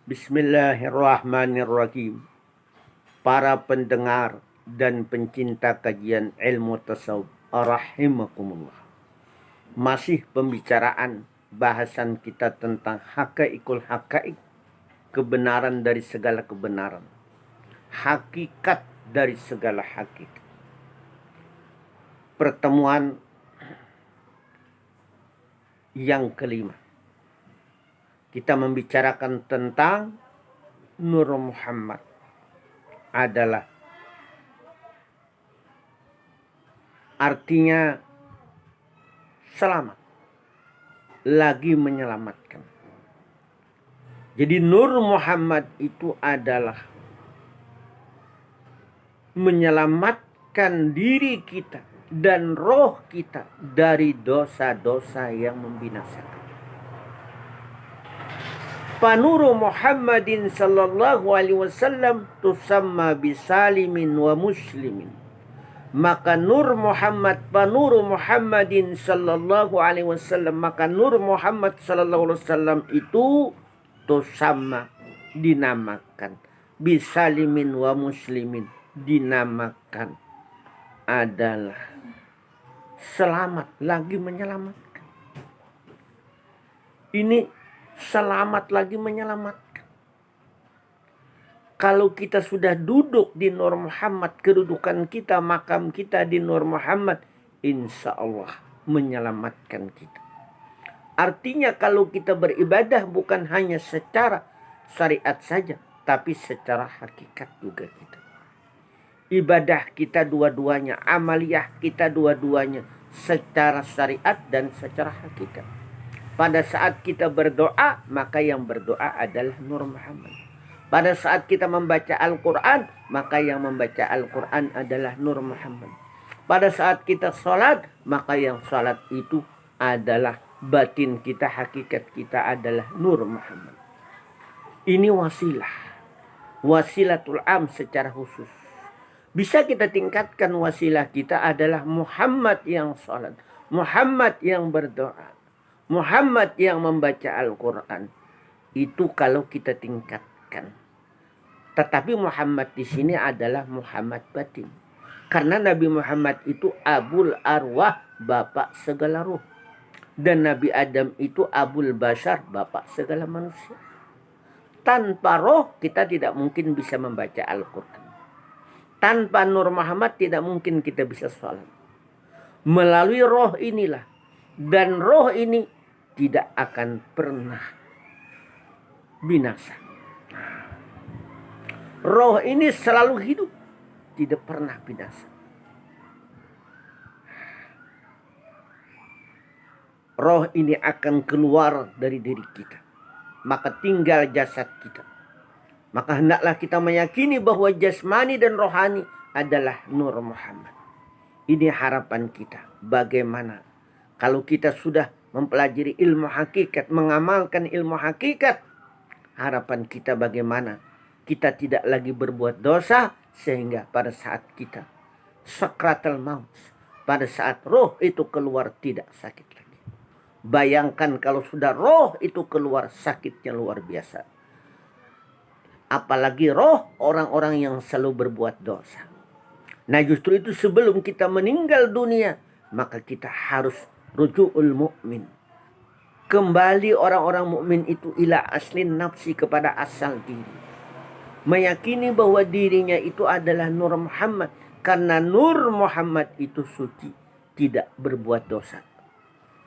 Bismillahirrahmanirrahim. Para pendengar dan pencinta kajian ilmu tasawuf, rahimakumullah. Masih pembicaraan bahasan kita tentang haqaiqul haqaiq, kebenaran dari segala kebenaran, hakikat dari segala hakikat. Pertemuan yang kelima, kita membicarakan tentang Nur Muhammad adalah artinya selamat, lagi menyelamatkan. Jadi Nur Muhammad itu adalah menyelamatkan diri kita dan roh kita dari dosa-dosa yang membinasakan. Panuru Muhammadin sallallahu alaihi wasallam tusamma bisalimin wa muslimin. Maka Nur Muhammad, panuru Muhammadin sallallahu alaihi wasallam, maka Nur Muhammad sallallahu alaihi wasallam itu tusamma, dinamakan, bisalimin wa muslimin, dinamakan adalah selamat, lagi menyelamatkan. Ini selamat lagi menyelamatkan. Kalau kita sudah duduk di Nur Muhammad, kedudukan kita, makam kita di Nur Muhammad, insya Allah menyelamatkan kita. Artinya kalau kita beribadah bukan hanya secara syariat saja, tapi secara hakikat juga kita. Ibadah kita dua-duanya, amaliyah kita dua-duanya, secara syariat dan secara hakikat. Pada saat kita berdoa, maka yang berdoa adalah Nur Muhammad. Pada saat kita membaca Al-Quran, maka yang membaca Al-Quran adalah Nur Muhammad. Pada saat kita sholat, maka yang sholat itu adalah batin kita, hakikat kita adalah Nur Muhammad. Ini wasilah, wasilatul am secara khusus. Bisa kita tingkatkan wasilah kita adalah Muhammad yang sholat, Muhammad yang berdoa, Muhammad yang membaca Al-Quran. Itu kalau kita tingkatkan. Tetapi Muhammad di sini adalah Muhammad batin. Karena Nabi Muhammad itu Abul Arwah, bapak segala ruh. Dan Nabi Adam itu Abul Bashar, bapak segala manusia. Tanpa roh kita tidak mungkin bisa membaca Al-Quran. Tanpa Nur Muhammad tidak mungkin kita bisa sholat. Melalui roh inilah. Dan roh ini tidak akan pernah binasa. Roh ini selalu hidup, tidak pernah binasa. Roh ini akan keluar dari diri kita, maka tinggal jasad kita. Maka hendaklah kita meyakini bahwa jasmani dan rohani adalah Nur Muhammad. Ini harapan kita. Bagaimana kalau kita sudah mempelajari ilmu hakikat, mengamalkan ilmu hakikat, harapan kita bagaimana kita tidak lagi berbuat dosa, sehingga pada saat kita sakratul maut, pada saat roh itu keluar tidak sakit lagi. Bayangkan kalau sudah roh itu keluar, sakitnya luar biasa. Apalagi roh orang-orang yang selalu berbuat dosa. Nah justru itu sebelum kita meninggal dunia, maka kita harus rujuul mu'min. Kembali orang-orang mukmin itu ila aslin nafsi, kepada asal diri. Meyakini bahwa dirinya itu adalah Nur Muhammad. Karena Nur Muhammad itu suci, tidak berbuat dosa.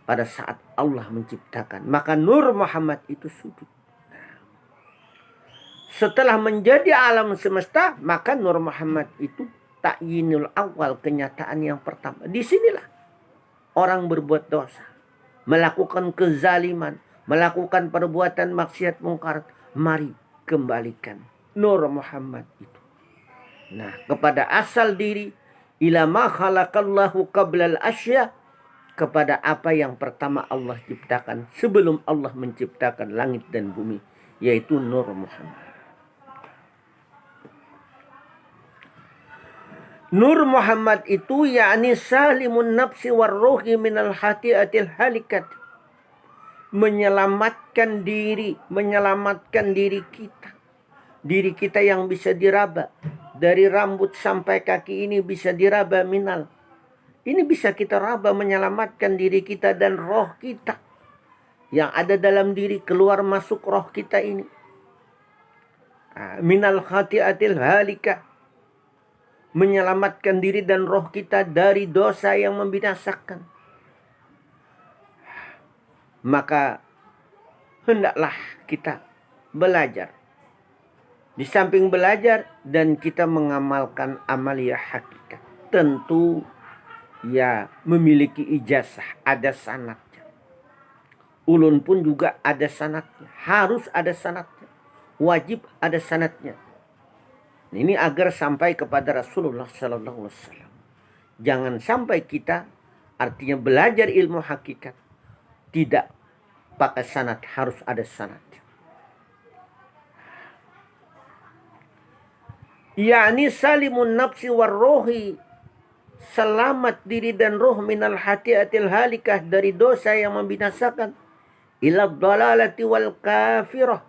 Pada saat Allah menciptakan, maka Nur Muhammad itu sujud. Setelah menjadi alam semesta, maka Nur Muhammad itu ta'yinul awal, kenyataan yang pertama. Disinilah orang berbuat dosa, melakukan kezaliman, melakukan perbuatan maksiat mungkar. Mari kembalikan Nur Muhammad itu. Nah, kepada asal diri, ila ma khalaqallahu qablal asya, kepada apa yang pertama Allah ciptakan sebelum Allah menciptakan langit dan bumi, yaitu Nur Muhammad. Nur Muhammad itu yakni salimun nafsi war ruhi minal hatiatil halikat. menyelamatkan diri kita. Diri kita yang bisa diraba. Dari rambut sampai kaki ini bisa diraba minal. Ini bisa kita raba, menyelamatkan diri kita dan roh kita. Yang ada dalam diri keluar masuk roh kita ini. Minal khati'atil halika. Menyelamatkan diri dan roh kita dari dosa yang membinasakan. Maka hendaklah kita belajar. Di samping belajar dan kita mengamalkan amalia hakikat. Tentu ya memiliki ijazah, ada sanadnya. Ulun pun juga ada sanadnya. Harus ada sanadnya. Wajib ada sanadnya. Ini agar sampai kepada Rasulullah Sallallahu Alaihi Wasallam. Jangan sampai kita artinya belajar ilmu hakikat tidak pakai sanad, harus ada sanadnya. yakni salimun nafsi warrohi, selamat diri dan roh minal hatiatil halikah, dari dosa yang membinasakan, ila dhalalati wal kafirah,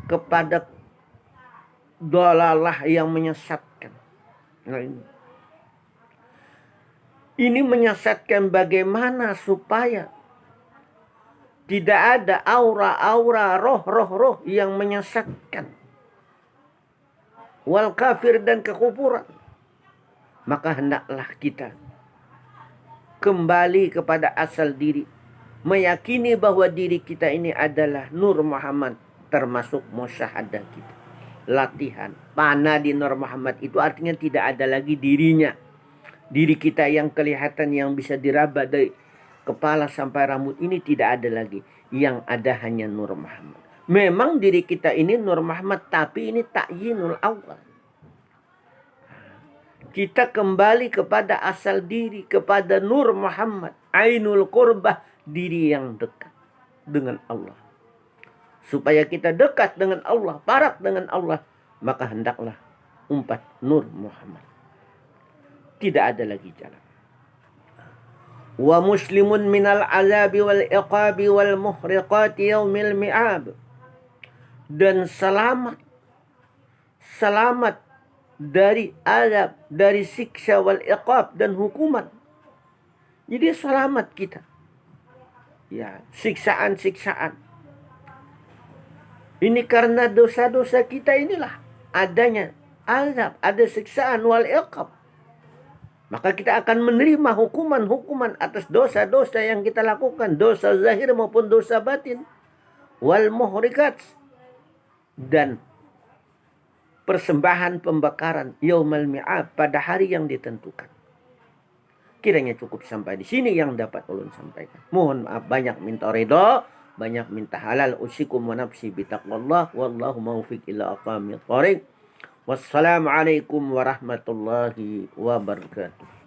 kepada dalalah yang menyesatkan. Nah, ini menyesatkan bagaimana supaya tidak ada aura-aura roh-roh yang menyesatkan. Wal kafir, dan kekufuran. Maka hendaklah kita kembali kepada asal diri. Meyakini bahwa diri kita ini adalah Nur Muhammad. Termasuk musyahadah kita. Latihan. Pana di Nur Muhammad itu artinya tidak ada lagi dirinya. Diri kita yang kelihatan, yang bisa diraba dari kepala sampai rambut ini tidak ada lagi. Yang ada hanya Nur Muhammad. Memang diri kita ini Nur Muhammad, tapi ini ta'yinul awal. Kita kembali kepada asal diri, kepada Nur Muhammad. Ainul Qurbah, diri yang dekat dengan Allah. Supaya kita dekat dengan Allah, parak dengan Allah, maka hendaklah umpat Nur Muhammad. Tidak ada lagi jalan. Wa muslimun minal azabi wal iqabi wal muhriqati yaumil mi'ab. Dan selamat dari azab, dari siksa wal iqab, dan hukuman. Jadi selamat kita. Ya, siksaan-siksaan. Ini karena dosa-dosa kita inilah adanya azab, ada siksaan wal iqab. Maka kita akan menerima hukuman-hukuman atas dosa-dosa yang kita lakukan, dosa zahir maupun dosa batin. Wal muhriqat, dan persembahan pembakaran yaumal mi'ad, pada hari yang ditentukan. Kiranya cukup sampai di sini yang dapat ulun sampaikan. Mohon maaf, banyak minta ridha, banyak minta halal. Usikum wa nafsi bitaqwallah, wallahu maufiq ila aqwamit thoriq. Wassalamualaikum warahmatullahi wabarakatuh.